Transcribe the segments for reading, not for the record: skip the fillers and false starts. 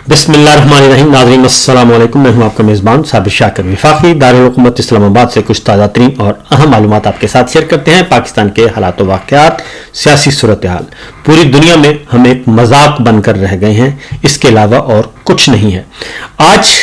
بسم اللہ الرحمن الرحیم. ناظرین السلام علیکم. میں ہوں آپ کا میزبان ثابت شاکر وفاقی. دارالحکومت اسلام آباد سے کچھ تازہ ترین اور اہم معلومات آپ کے ساتھ شیئر کرتے ہیں. پاکستان کے حالات و واقعات, سیاسی صورتحال پوری دنیا میں ہم ایک مذاق بن کر رہ گئے ہیں, اس کے علاوہ اور کچھ نہیں ہے. آج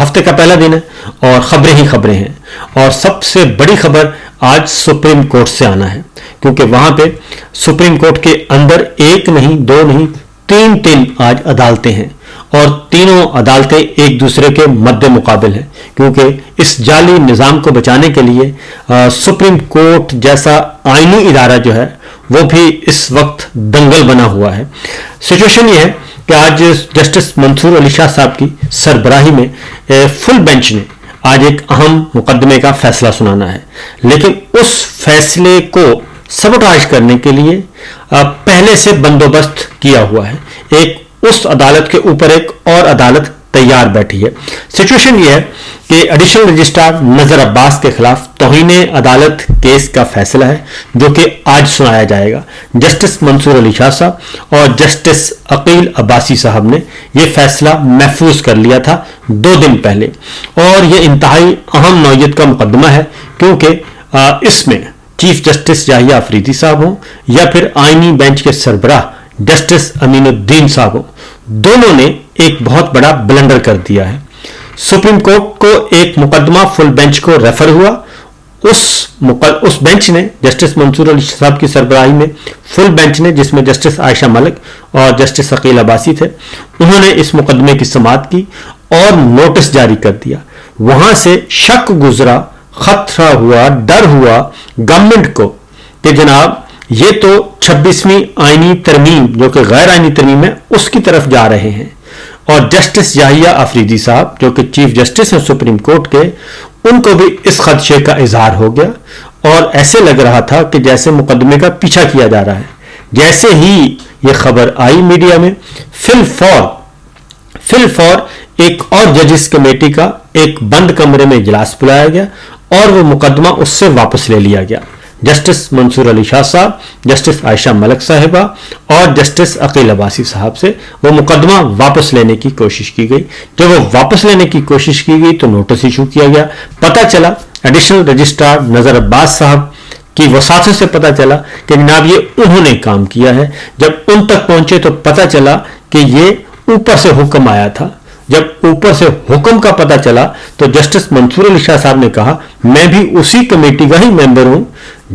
ہفتے کا پہلا دن ہے اور خبریں ہی خبریں ہیں, اور سب سے بڑی خبر آج سپریم کورٹ سے آنا ہے, کیونکہ وہاں پہ سپریم کورٹ کے اندر ایک نہیں, دو نہیں, تین آج عدالتیں ہیں, اور تینوں عدالتیں ایک دوسرے کے مد مقابل ہیں, کیونکہ اس جعلی نظام کو بچانے کے لیے سپریم کورٹ جیسا آئینی ادارہ جو ہے وہ بھی اس وقت دنگل بنا ہوا ہے. سچویشن یہ ہے کہ آج جسٹس منصور علی شاہ صاحب کی سربراہی میں فل بینچ نے آج ایک اہم مقدمے کا فیصلہ سنانا ہے, لیکن اس فیصلے کو سبوٹاژ کرنے کے لیے پہلے سے بندوبست کیا ہوا ہے. ایک اس عدالت کے اوپر ایک اور عدالت تیار بیٹھی ہے. سچویشن یہ ہے کہ ایڈیشنل رجسٹرار نذر عباس کے خلاف توہین عدالت کیس کا فیصلہ ہے, جو کہ آج سنایا جائے گا. جسٹس منصور علی شاہ صاحب اور جسٹس عقیل عباسی صاحب نے یہ فیصلہ محفوظ کر لیا تھا 2 دن پہلے, اور یہ انتہائی اہم نوعیت کا مقدمہ ہے, کیونکہ اس میں چیف جسٹس یحییٰ آفریدی صاحب ہوں یا پھر آئینی بینچ کے سربراہ جسٹس امین الدین صاحب ہوں, دونوں نے ایک بہت بڑا بلنڈر کر دیا ہے. سپریم کورٹ کو ایک مقدمہ فل بینچ کو ریفر ہوا. اس بینچ نے جسٹس منصور علی صاحب کی سربراہی میں فل بینچ نے, جس میں جسٹس عائشہ ملک اور جسٹس عقیل عباسی تھے, انہوں نے اس مقدمے کی سماعت کی اور نوٹس جاری کر دیا. وہاں سے شک گزرا, خطرہ ہوا, ڈر ہوا گورنمنٹ کو کہ جناب یہ تو 26ویں آئینی ترمیم جو کہ غیر آئینی ترمیم ہے اس کی طرف جا رہے ہیں. اور جسٹس یحییٰ آفریدی صاحب جو کہ چیف جسٹس ہیں سپریم کورٹ کے, ان کو بھی اس خدشے کا اظہار ہو گیا, اور ایسے لگ رہا تھا کہ جیسے مقدمے کا پیچھا کیا جا رہا ہے. جیسے ہی یہ خبر آئی میڈیا میں, فل فور ایک اور ججز کمیٹی کا ایک بند کمرے میں اجلاس بلایا گیا اور وہ مقدمہ اس سے واپس لے لیا گیا. جسٹس منصور علی شاہ صاحب, جسٹس عائشہ ملک صاحبہ اور جسٹس عقیل عباسی صاحب سے وہ مقدمہ واپس لینے کی کوشش کی گئی. جب وہ واپس لینے کی کوشش کی گئی تو نوٹس ایشو کیا گیا. پتہ چلا ایڈیشنل رجسٹرار نذر عباس صاحب کی وساطت سے پتہ چلا کہ جناب یہ انہوں نے کام کیا ہے. جب ان تک پہنچے تو پتہ چلا کہ یہ اوپر سے حکم آیا تھا. جب اوپر سے حکم کا پتہ چلا تو جسٹس منصور علی شاہ صاحب نے کہا میں بھی اسی کمیٹی کا ہی ممبر ہوں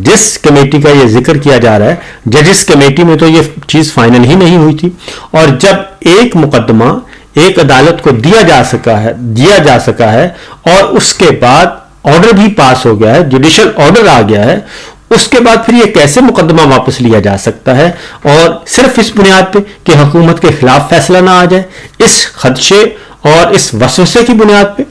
جس کمیٹی کا یہ ذکر کیا جا رہا ہے. ججز کمیٹی میں تو یہ چیز فائنل ہی نہیں ہوئی تھی, اور جب ایک مقدمہ ایک عدالت کو دیا جا سکا ہے اور اس کے بعد آرڈر بھی پاس ہو گیا ہے, جوڈیشل آرڈر آ گیا ہے, اس کے بعد پھر یہ کیسے مقدمہ واپس لیا جا سکتا ہے, اور صرف اس بنیاد پہ کہ حکومت کے خلاف فیصلہ نہ آ جائے, اس خدشے اور اس وسوسے کی بنیاد پہ.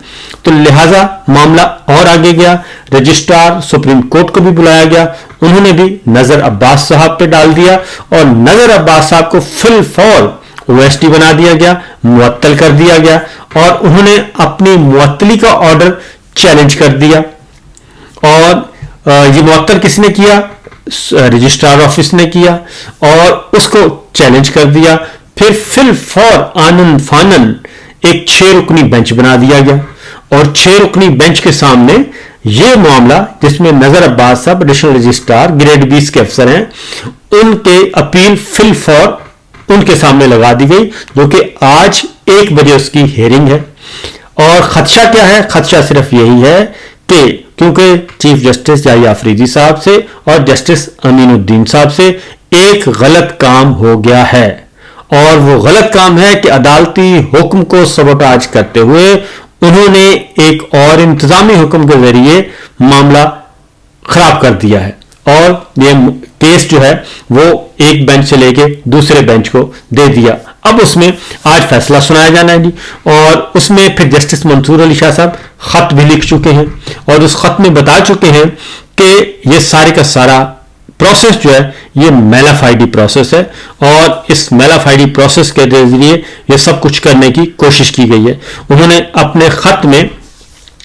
تو لہٰذا معاملہ اور آگے گیا. رجسٹرار سپریم کورٹ کو بھی بلایا گیا, انہوں نے بھی نذر عباس صاحب پہ ڈال دیا, اور نذر عباس صاحب کو فل فور OST بنا دیا گیا, معطل کر دیا گیا, اور انہوں نے اپنی معطلی کا آرڈر چیلنج کر دیا. اور یہ معطل کس نے کیا؟ رجسٹرار آفس نے کیا, اور اس کو چیلنج کر دیا. پھر فل فور آنن فانن ایک 6 رکنی بینچ بنا دیا گیا, اور 6 رکنی بینچ کے سامنے یہ معاملہ, جس میں نذر عباس صاحب ایڈیشنل رجسٹرار گریڈ 20 کے افسر ہیں, ان کے اپیل فل فور ان کے سامنے لگا دی گئی, جو کہ آج 1 بجے اس کی ہیئرنگ ہے. اور خدشہ کیا ہے؟ خدشہ صرف یہی ہے کہ کیونکہ چیف جسٹس یحییٰ آفریدی صاحب سے اور جسٹس امین الدین صاحب سے ایک غلط کام ہو گیا ہے, اور وہ غلط کام ہے کہ عدالتی حکم کو سبوٹاژ کرتے ہوئے انہوں نے ایک اور انتظامی حکم کے ذریعے معاملہ خراب کر دیا ہے, اور یہ کیس جو ہے وہ ایک بینچ سے لے کے دوسرے بینچ کو دے دیا. اب اس میں آج فیصلہ سنایا جانا ہے جی, اور اس میں پھر جسٹس منصور علی شاہ صاحب خط بھی لکھ چکے ہیں, اور اس خط میں بتا چکے ہیں کہ یہ سارے کا سارا پروسیس جو ہے یہ میلافائڈی پروسیس ہے, اور اس میلافائڈی پروسیس کے ذریعے یہ سب کچھ کرنے کی کوشش کی گئی ہے. انہوں نے اپنے خط میں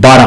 12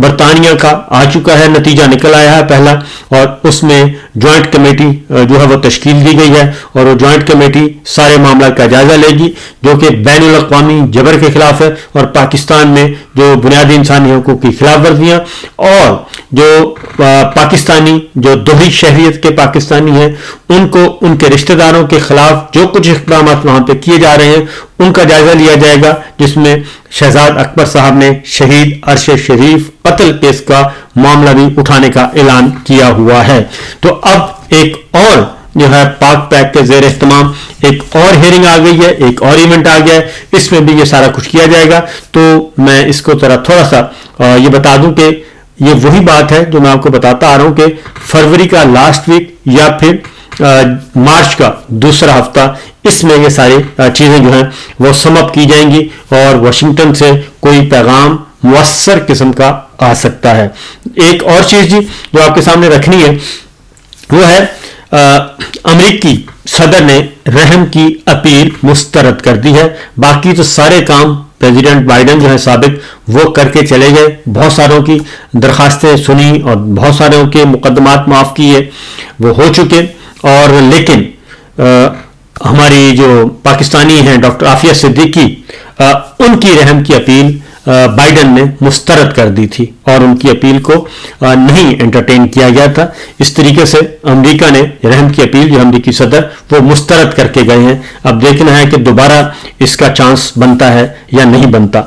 برطانیہ کا آ چکا ہے, نتیجہ نکل آیا ہے پہلا, اور اس میں جوائنٹ کمیٹی جو ہے وہ تشکیل دی گئی ہے, اور وہ جوائنٹ کمیٹی سارے معاملات کا جائزہ لے گی جو کہ بین الاقوامی جبر کے خلاف ہے, اور پاکستان میں جو بنیادی انسانی حقوق کی خلاف ورزیاں, اور جو پاکستانی جو دوہری شہریت کے پاکستانی ہیں ان کو ان کے رشتہ داروں کے خلاف جو کچھ اقدامات وہاں پہ کیے جا رہے ہیں ان کا جائزہ لیا جائے گا, جس میں شہزاد اکبر صاحب نے شہید ارشد شریف قتل کیس کا معاملہ بھی اٹھانے کا اعلان کیا ہوا ہے. تو اب ایک اور جو ہے پاک پیک کے زیر اہتمام ایک اور ہیئرنگ آ گئی ہے, ایک اور ایونٹ آ گیا ہے, اس میں بھی یہ سارا کچھ کیا جائے گا. تو میں اس کو تھوڑا سا یہ بتا دوں کہ یہ وہی بات ہے جو میں آپ کو بتاتا آ رہا ہوں کہ فروری کا لاسٹ ویک یا پھر مارچ کا دوسرا ہفتہ, اس میں یہ ساری چیزیں جو ہیں وہ سم اپ کی جائیں گی, اور واشنگٹن سے کوئی پیغام مؤثر قسم کا آ سکتا ہے. ایک اور چیز جی جو آپ کے سامنے رکھنی ہے وہ ہے امریکی صدر نے رحم کی اپیل مسترد کر دی ہے. باقی تو سارے کام پریزیڈنٹ بائیڈن جو ہے سابق وہ کر کے چلے گئے, بہت ساروں کی درخواستیں سنی اور بہت ساروں کے مقدمات معاف کیے, وہ ہو چکے, اور لیکن ہماری جو پاکستانی ہیں ڈاکٹر عافیہ صدیقی, ان کی رحم کی اپیل بائیڈن نے مسترد کر دی تھی اور ان کی اپیل کو نہیں انٹرٹین کیا گیا تھا. اس طریقے سے امریکہ نے رحم کی اپیل جو امریکی صدر وہ مسترد کر کے گئے ہیں. اب دیکھنا ہے کہ دوبارہ اس کا چانس بنتا ہے یا نہیں بنتا.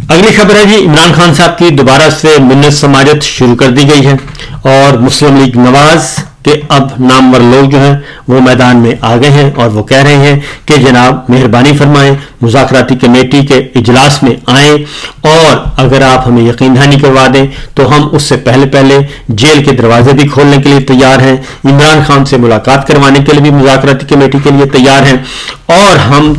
اگلی خبر ہے جی عمران خان صاحب کی دوبارہ سے منت سماجت شروع کر دی گئی ہے, اور مسلم لیگ نواز کہ اب نامور لوگ جو ہیں وہ میدان میں آ گئے ہیں اور وہ کہہ رہے ہیں کہ جناب مہربانی فرمائیں, مذاکراتی کمیٹی کے اجلاس میں آئیں, اور اگر آپ ہمیں یقین دہانی کروا دیں تو ہم اس سے پہلے جیل کے دروازے بھی کھولنے کے لیے تیار ہیں, عمران خان سے ملاقات کروانے کے لیے بھی مذاکراتی کمیٹی کے لیے تیار ہیں, اور ہم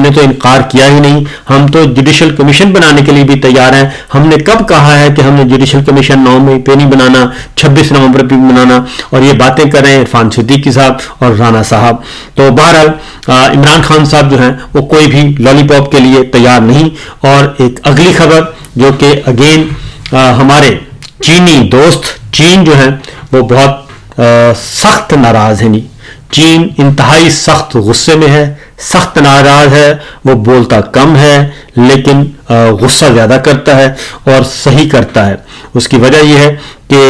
نے تو انکار کیا ہی نہیں, ہم تو جوڈیشل کمیشن بنانے کے لیے بھی تیار ہیں. ہم نے کب کہا ہے کہ ہم نے جوڈیشل کمیشن 9 مئی پہ نہیں بنانا, 26 نومبر پہ بنانا, اور یہ باتیں کر رہے ہیں عرفان صدیقی صاحب اور رانا صاحب. تو بہرحال عمران خان صاحب جو ہیں وہ کوئی بھی لالی پاپ کے لیے تیار نہیں. اور ایک اگلی خبر جو کہ اگین ہمارے چینی دوست چین جو ہیں وہ بہت سخت ناراض ہیں. چین انتہائی سخت غصے میں ہے, سخت ناراض ہے, وہ بولتا کم ہے لیکن غصہ زیادہ کرتا ہے اور صحیح کرتا ہے. اس کی وجہ یہ ہے کہ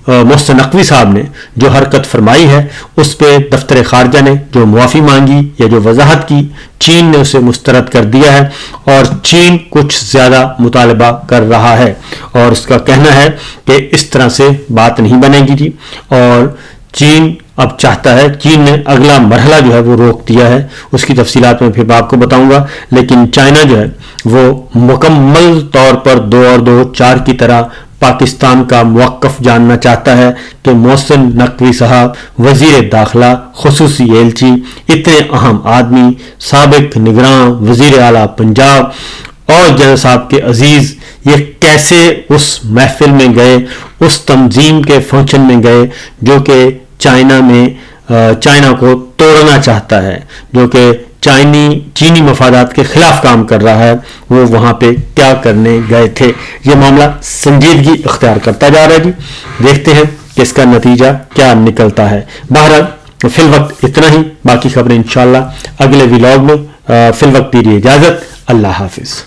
محسن نقوی صاحب نے جو حرکت فرمائی ہے اس پہ دفتر خارجہ نے جو معافی مانگی یا جو وضاحت کی, چین نے اسے مسترد کر دیا ہے, اور چین کچھ زیادہ مطالبہ کر رہا ہے, اور اس کا کہنا ہے کہ اس طرح سے بات نہیں بنے گی جی, اور چین اب چاہتا ہے, چین نے اگلا مرحلہ جو ہے وہ روک دیا ہے, اس کی تفصیلات میں پھر آپ کو بتاؤں گا. لیکن چائنا جو ہے وہ مکمل طور پر 2 اور 2 4 کی طرح پاکستان کا موقف جاننا چاہتا ہے کہ محسن نقوی صاحب وزیر داخلہ, خصوصی ایلچی, اتنے اہم آدمی, سابق نگراں وزیر اعلیٰ پنجاب اور جنرل صاحب کے عزیز, یہ کیسے اس محفل میں گئے, اس تنظیم کے فنکشن میں گئے جو کہ چائنا کو توڑنا چاہتا ہے, جو کہ چینی مفادات کے خلاف کام کر رہا ہے, وہ وہاں پہ کیا کرنے گئے تھے. یہ معاملہ سنجیدگی اختیار کرتا جا رہا ہے جی, دیکھتے ہیں کہ اس کا نتیجہ کیا نکلتا ہے. بہرحال فی الوقت اتنا ہی, باقی خبریں انشاءاللہ اگلے ولاگ میں. فی الوقت دیجیے اجازت, اللہ حافظ.